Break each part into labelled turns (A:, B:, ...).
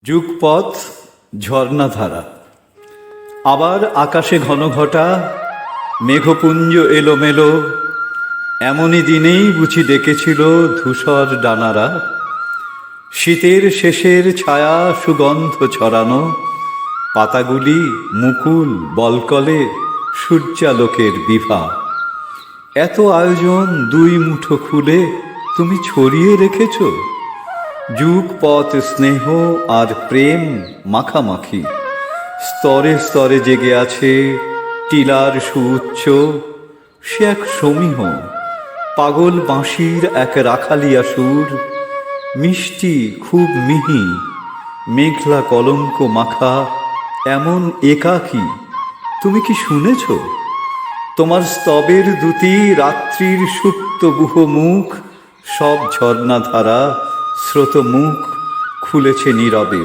A: যুগপথ ঝর্ণাধারা। আবার আকাশে ঘনঘটা, মেঘপুঞ্জ এলোমেলো। এমনই দিনেই বুঝি ডেকেছিল ধূসর ডানারা। শীতের শেষের ছায়া সুগন্ধ ছড়ানো, পাতাগুলি মুকুল বলকলে সূর্যালোকের বিভা। এত আয়োজন দুই মুঠো খুলে তুমি ছড়িয়ে রেখেছ। যুগপথ স্নেহ আর প্রেম মাখামাখি, স্তরে স্তরে জেগে আছে টিলার সুউচ্চ। সে এক সমীহ পাগল বাঁশির এক রাখালিয়া সুর, মিষ্টি খুব মিহি, মেঘলা কলঙ্ক মাখা এমন একাকী। তুমি কি শুনেছ? তোমার স্তবের দুটি রাত্রির সুপ্ত গুহ মুখ, সব ঝর্ণাধারা স্রোত মুখ খুলেছে নীরবে।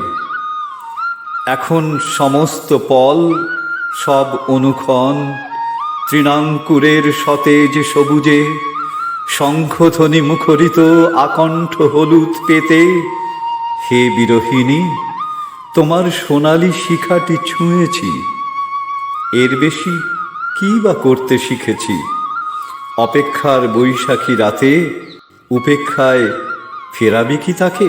A: এখন সমস্ত পল, সব অনুক্ষণ তৃণাঙ্কুরের সতেজ সবুজে, শঙ্খধ্বনি মুখরিত আকণ্ঠ হলুদ পেতে। হে বিরহিণী, তোমার সোনালি শিখাটি ছুঁয়েছি, এর বেশি কি বা করতে শিখেছি। অপেক্ষার বৈশাখী রাতে উপেক্ষায় ফেরাবি কি তাকে?